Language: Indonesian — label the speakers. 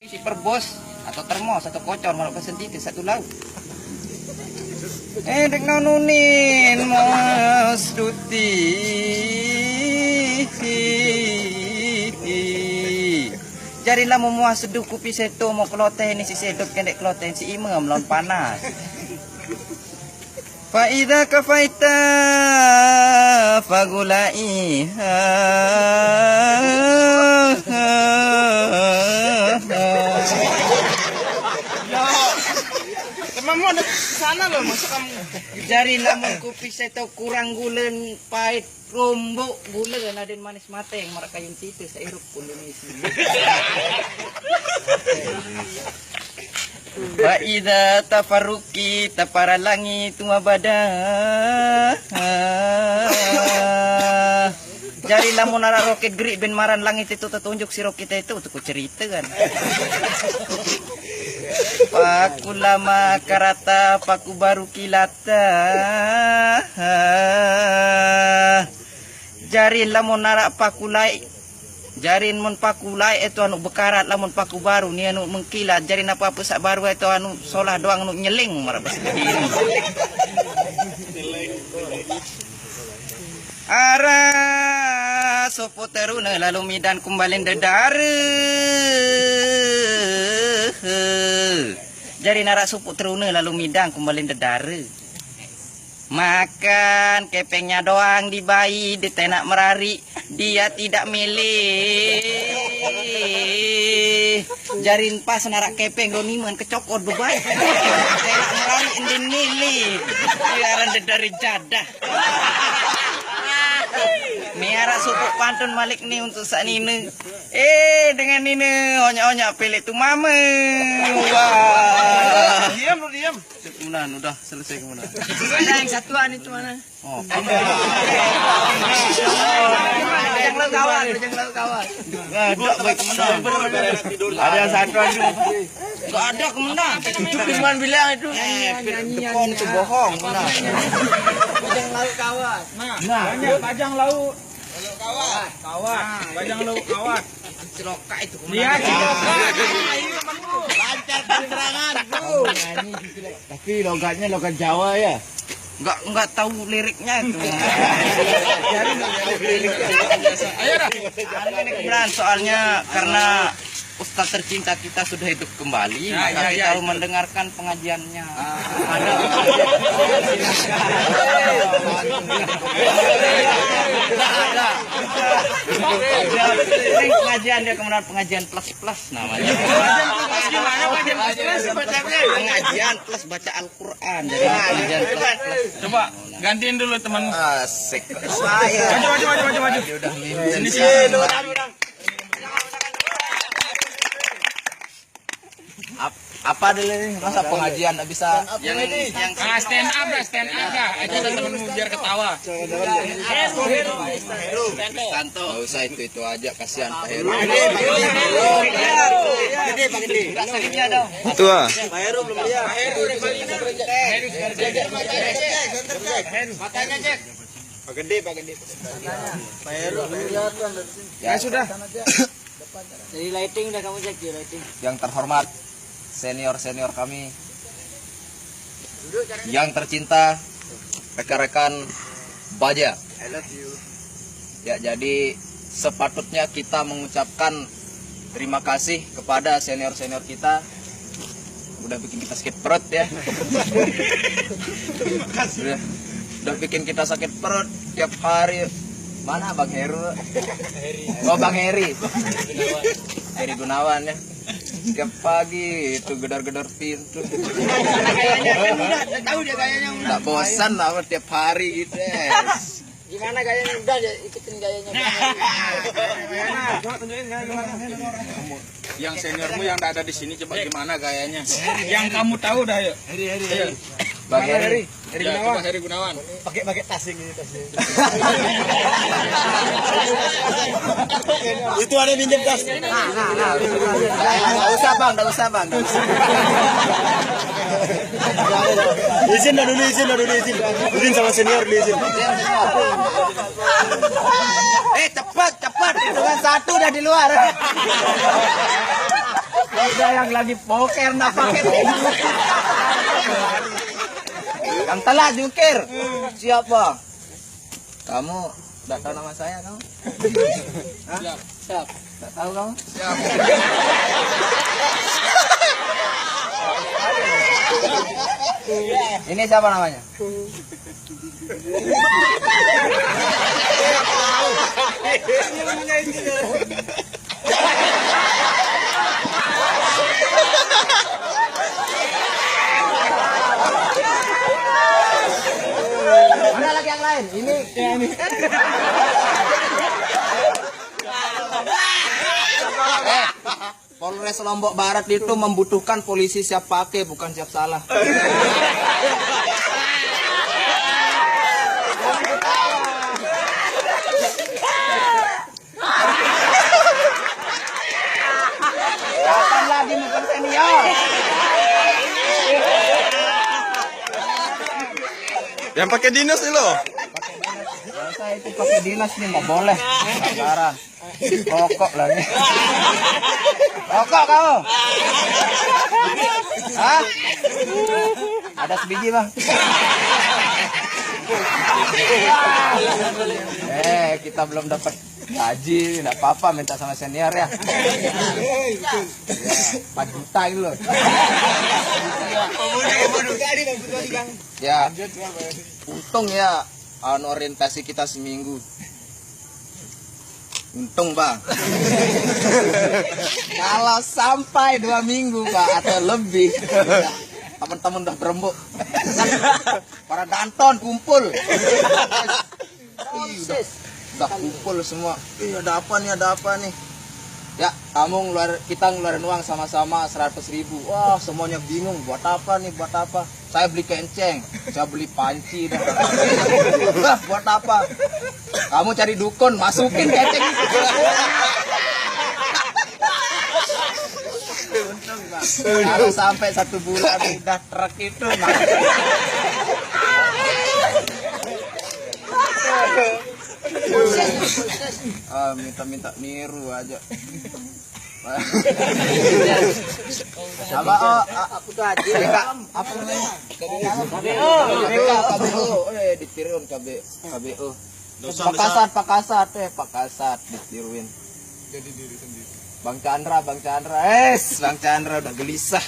Speaker 1: Si perbos atau termos atau kocor malah pesen titik satu lauk. Dek nanunin mas duti. Jarilah memuas seduh kupi seto mau keloteh ni si sedot kendek keloteh si ima melawan panas. Faida kafaita fagulai.
Speaker 2: Mau ada sana loh, masa kamu
Speaker 1: Jari lamun kopi saya tahu kurang gulen pahit rombok gula dan ada manis mata yang mereka yang itu saya hirup Indonesia. Faida tafaruki tapara langit tumabada. Jari lamun ara roket gerik ben maran langit itu tertunjuk si roket itu untuk cerita kan. Paku lama karata paku baru kilata. Jarin lamun narak pakulai. Jarin mun pakulai itu anu bekarat lamun paku baru ni anu mengkilat. Jarin apa-apa sak baru itu anu solah doang anu nyeling marabas. Ara sopo teruna lalu midan kumbalin dedare. Jari narak supuk teruna lalu midang kumbalin dedare. Makan kepengnya doang di bayi ditenak merari dia tidak milih. Jarin pas narak kepeng doniman kecokot bebai. Tenak merari endin milih. Biaran dedare jadah. Miara supuk pantun malik nih untuk saat ini. Dengan ini onyak-onyak pilih tuh mama. Wah.
Speaker 2: diam lu diam.
Speaker 1: Kemudian udah selesai kemudian.
Speaker 2: Ada yang satuan itu mana?
Speaker 1: Oh.
Speaker 2: Yang lalu kawan, yang lalu kawan.
Speaker 1: Ada baik kemudian.
Speaker 2: Ada yang satuan juga.
Speaker 1: Enggak ada kemudian.
Speaker 2: Itu cuma bilang itu.
Speaker 1: Depan itu bohong kemudian.
Speaker 2: Yang lalu kawan. Nah, bajang laut. Kawan. Kawan. Bajang laut kawan.
Speaker 1: Ciloka itu
Speaker 2: Lihat
Speaker 1: kemudian.
Speaker 2: lancar penerangan, bro.
Speaker 3: Tapi logatnya logat Jawa ya.
Speaker 1: Enggak tahu liriknya itu.
Speaker 2: Ayo dah.
Speaker 1: Ini kemudian soalnya karena Ustaz tercinta kita sudah hidup kembali, maka kita harus mendengarkan pengajiannya. Ini pengajian dia kemudian pengajian plus namanya. Pengajian plus baca Al-Quran. Jadi pengajian plus.
Speaker 2: Coba gantiin dulu temanmu.
Speaker 1: Asik.
Speaker 2: Maju. Sini.
Speaker 1: Apa dulu nih? Masa pengajian nggak bisa yang
Speaker 2: Stand up dah. Aja temenmu biar ketawa.
Speaker 1: Santo. Nggak usah itu aja, kasihan Pak Heru. Nggak sakitnya dong.
Speaker 3: Itu ah.
Speaker 1: Pak Heru belum lihat.
Speaker 2: Matanya cek.
Speaker 3: Pak Gede.
Speaker 1: Pak Heru belum lihat kan.
Speaker 2: Ya sudah.
Speaker 1: Jadi lighting udah kamu cek ya lighting.
Speaker 3: Yang terhormat senior kami, yang tercinta, rekan-rekan Baja.
Speaker 1: I love you.
Speaker 3: Ya, jadi sepatutnya kita mengucapkan terima kasih kepada senior kita. Udah bikin kita sakit perut ya. Udah bikin kita sakit perut tiap hari. Mana Bang Heru? Oh, Bang Heri. Heri Gunawan ya. Tiap pagi itu gedor-gedor pintu.
Speaker 2: Tahu dia gayanya.
Speaker 3: Tak bosan lah tiap hari gitu.
Speaker 2: Gimana gayanya? Udah ikutin gayanya.
Speaker 1: Coba tunjukin gaya gimana.
Speaker 2: Yang seniormu yang ada di sini coba gimana gayanya? Yang kamu tahu dah yuk.
Speaker 1: Heri.
Speaker 3: Bang Heri.
Speaker 2: Heri Gunawan. Heri Gunawan.
Speaker 1: Pakai tasing ini tasing.
Speaker 3: Itu ada minjem tas.
Speaker 1: Nggak usah bang.
Speaker 3: Izin dulu. Izin sama senior dulu izin.
Speaker 1: Cepat. Dengan satu udah di luar.
Speaker 3: Dia yang lagi poker nak pakai. Yang telah jungkir. Siapa? Kamu tidak tahu nama saya kamu? Hah? Siap. Tidak tahu kamu? Siap. Ini siapa namanya? Mana lagi yang lain? Ini. Polres Lombok Barat itu membutuhkan polisi siap pakai, bukan siap salah. Kapan lagi bukan senior?
Speaker 4: Yang pakai dinas nih lo.
Speaker 3: Saya itu pakai dinas nih, nggak boleh. Sabaran. Rokok lagi. Rokok kamu? Hah? Ada sebiji bang? Kita belum dapat gaji, nggak apa-apa minta sama senior ya. 4 juta gitu loh. Ya, untung ya orientasi kita seminggu. Untung bang. Kalau sampai 2 minggu pak atau lebih, teman-teman udah berembuk. Para danton kumpul. Udah kumpul semua. Ada apa nih? Ada apa nih? Ya, kita ngeluarin uang sama-sama 100.000. Wah, semuanya bingung. Buat apa nih? Buat apa? Saya beli kenceng, saya beli panci. Wah, buat apa? Kamu cari dukun, masukin kenceng. Kalau sampai 1 bulan udah truk itu. Minta niru aja. Apa aku gaji apa namanya? KBO. Ditiruin KBO. Pak Kasat ditiruin. Jadi diri sendiri. Bang Chandra, Bang Chandra udah gelisah.